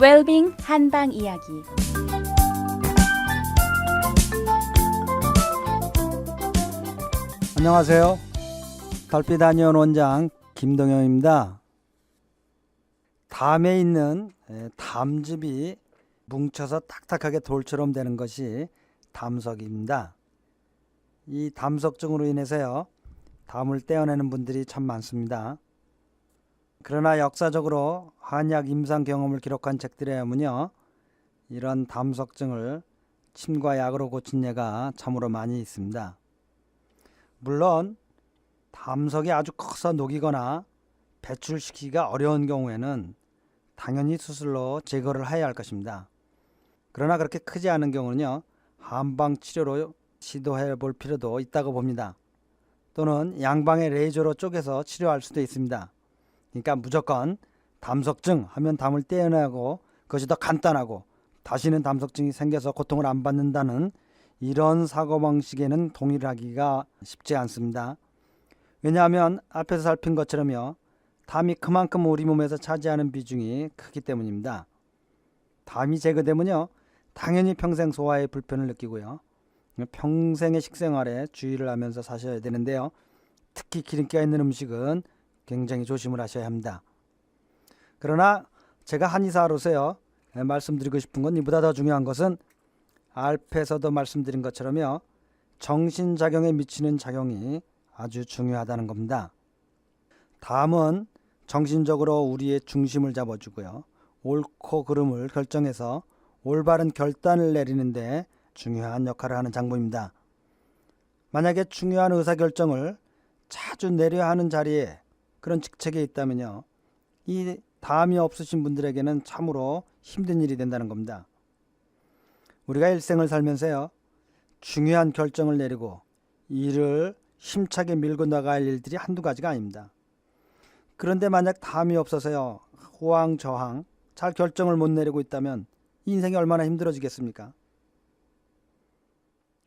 웰빙 한방 이야기. 안녕하세요. 달빛 아니온 원장 김동영입니다. 담에 있는 담즙이 뭉쳐서 딱딱하게 돌처럼 되는 것이 담석입니다. 이 담석증으로 인해서요, 담을 떼어내는 분들이 참 많습니다. 그러나 역사적으로 한약 임상 경험을 기록한 책들에 하면요, 이런 담석증을 침과 약으로 고친 예가 참으로 많이 있습니다. 물론 담석이 아주 커서 녹이거나 배출시키기가 어려운 경우에는 당연히 수술로 제거를 해야 할 것입니다. 그러나 그렇게 크지 않은 경우는요, 한방치료로 시도해 볼 필요도 있다고 봅니다. 또는 양방의 레이저로 쪼개서 치료할 수도 있습니다. 그러니까 무조건 담석증 하면 담을 떼어내고 그것이 더 간단하고 다시는 담석증이 생겨서 고통을 안 받는다는 이런 사고방식에는 동일하기가 쉽지 않습니다. 왜냐하면 앞에서 살핀 것처럼요, 담이 그만큼 우리 몸에서 차지하는 비중이 크기 때문입니다. 담이 제거되면요, 당연히 평생 소화에 불편을 느끼고요, 평생의 식생활에 주의를 하면서 사셔야 되는데요, 특히 기름기가 있는 음식은 굉장히 조심을 하셔야 합니다. 그러나 제가 한의사로서요, 말씀드리고 싶은 건 이보다 더 중요한 것은 앞에서도 말씀드린 것처럼요, 정신작용에 미치는 작용이 아주 중요하다는 겁니다. 담은 정신적으로 우리의 중심을 잡아주고요, 옳고 그름을 결정해서 올바른 결단을 내리는데 중요한 역할을 하는 장부입니다. 만약에 중요한 의사결정을 자주 내려야 하는 자리에 그런 직책에 있다면요, 이 담이 없으신 분들에게는 참으로 힘든 일이 된다는 겁니다. 우리가 일생을 살면서요, 중요한 결정을 내리고 일을 힘차게 밀고 나갈 일들이 한두 가지가 아닙니다. 그런데 만약 담이 없어서요, 호황저황 잘 결정을 못 내리고 있다면 인생이 얼마나 힘들어지겠습니까?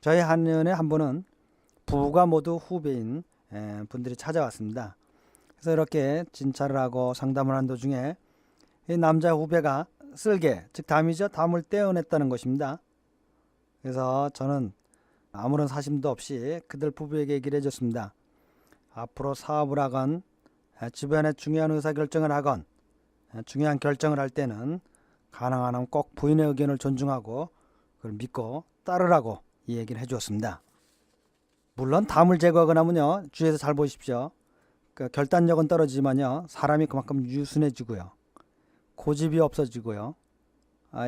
저희 한의원에 한 번은 부부가 모두 후배인 분들이 찾아왔습니다. 그래서 이렇게 진찰을 하고 상담을 한 도중에 이 남자 후배가 쓸개, 즉 담이죠, 담을 떼어냈다는 것입니다. 그래서 저는 아무런 사심도 없이 그들 부부에게 얘기를 해줬습니다. 앞으로 사업을 하건 주변에 중요한 의사결정을 하건 중요한 결정을 할 때는 가능한 한 꼭 부인의 의견을 존중하고 그걸 믿고 따르라고 이 얘기를 해주었습니다. 물론 담을 제거하거나 하면요, 주위에서 잘 보십시오. 그 결단력은 떨어지지만요, 사람이 그만큼 유순해지고요, 고집이 없어지고요,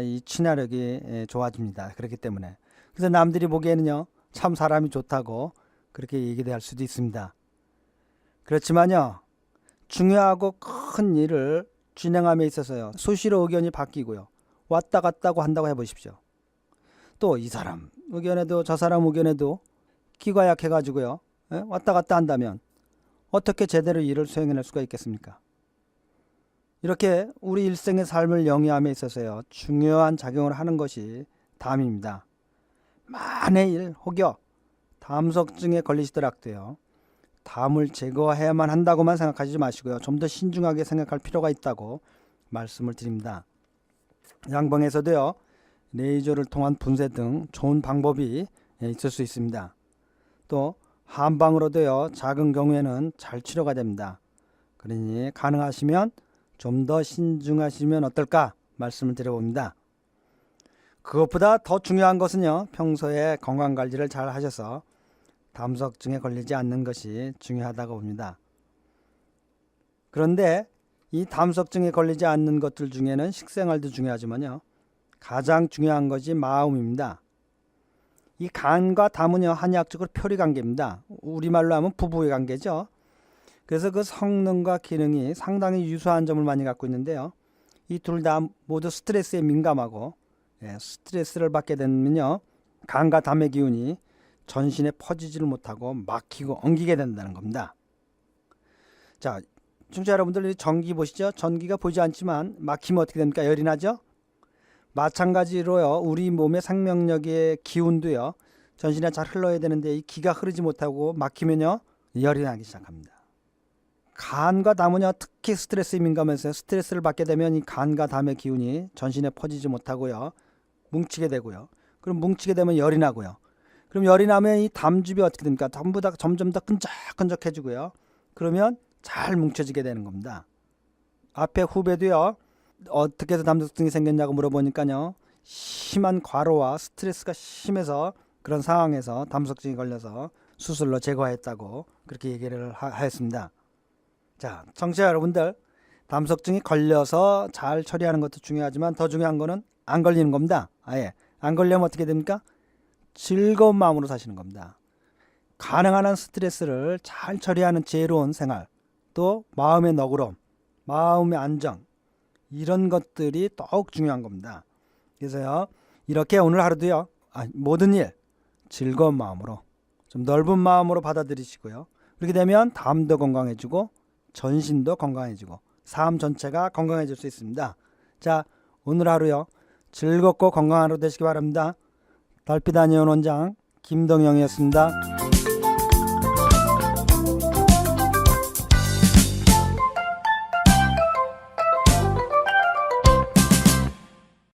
이 친화력이 좋아집니다. 그렇기 때문에 그래서 남들이 보기에는요, 참 사람이 좋다고 그렇게 얘기할 수도 있습니다. 그렇지만요, 중요하고 큰 일을 진행함에 있어서요, 수시로 의견이 바뀌고요, 왔다 갔다고 한다고 해보십시오. 또 이 사람 의견에도 저 사람 의견에도 기가 약해가지고요, 왔다 갔다 한다면 어떻게 제대로 일을 수행해낼 수가 있겠습니까? 이렇게 우리 일생의 삶을 영위함에 있어서요, 중요한 작용을 하는 것이 담입니다. 만일 혹여 담석증에 걸리시더라도요, 담을 제거해야만 한다고만 생각하지 마시고요, 좀 더 신중하게 생각할 필요가 있다고 말씀을 드립니다. 양방에서도요, 레이저를 통한 분쇄 등 좋은 방법이 있을 수 있습니다. 또 한방으로도요, 작은 경우에는 잘 치료가 됩니다. 그러니 가능하시면 좀 더 신중하시면 어떨까 말씀을 드려봅니다. 그것보다 더 중요한 것은요, 평소에 건강관리를 잘 하셔서 담석증에 걸리지 않는 것이 중요하다고 봅니다. 그런데 이 담석증에 걸리지 않는 것들 중에는 식생활도 중요하지만요, 가장 중요한 것이 마음입니다. 이 간과 담은요, 한의학적으로 표리관계입니다. 우리말로 하면 부부의 관계죠. 그래서 그 성능과 기능이 상당히 유사한 점을 많이 갖고 있는데요, 이 둘 다 모두 스트레스에 민감하고, 스트레스를 받게 되면요, 간과 담의 기운이 전신에 퍼지지를 못하고 막히고 엉기게 된다는 겁니다. 자, 청취자 여러분들, 전기 보시죠. 전기가 보이지 않지만 막히면 어떻게 됩니까? 열이 나죠. 마찬가지로요, 우리 몸의 생명력의 기운도요, 전신에 잘 흘러야 되는데 이 기가 흐르지 못하고 막히면요, 열이 나기 시작합니다. 간과 담은요 특히 스트레스에 민감해서 스트레스를 받게 되면 이 간과 담의 기운이 전신에 퍼지지 못하고요 뭉치게 되고요. 그럼 뭉치게 되면 열이 나고요. 그럼 열이 나면 이 담즙이 어떻게 됩니까? 전부 다 점점 더 끈적끈적해지고요. 그러면 잘 뭉쳐지게 되는 겁니다. 앞에 후배도요 어떻게 해서 담석증이 생겼냐고 물어보니까요 심한 과로와 스트레스가 심해서 그런 상황에서 담석증이 걸려서 수술로 제거했다고 그렇게 얘기를 하였습니다. 자, 청취자 여러분들, 담석증이 걸려서 잘 처리하는 것도 중요하지만 더 중요한 거는 안 걸리는 겁니다. 아예 안 걸리면 어떻게 됩니까? 즐거운 마음으로 사시는 겁니다. 가능한 한 스트레스를 잘 처리하는 지혜로운 생활, 또 마음의 너그러움, 마음의 안정, 이런 것들이 더욱 중요한 겁니다. 그래서요 이렇게 오늘 하루도요 모든 일 즐거운 마음으로 좀 넓은 마음으로 받아들이시고요. 그렇게 되면 담도 건강해지고 전신도 건강해지고 삶 전체가 건강해질 수 있습니다. 자, 오늘 하루요 즐겁고 건강한 하루 되시기 바랍니다. 달빛 아니온 원장 김동영이었습니다.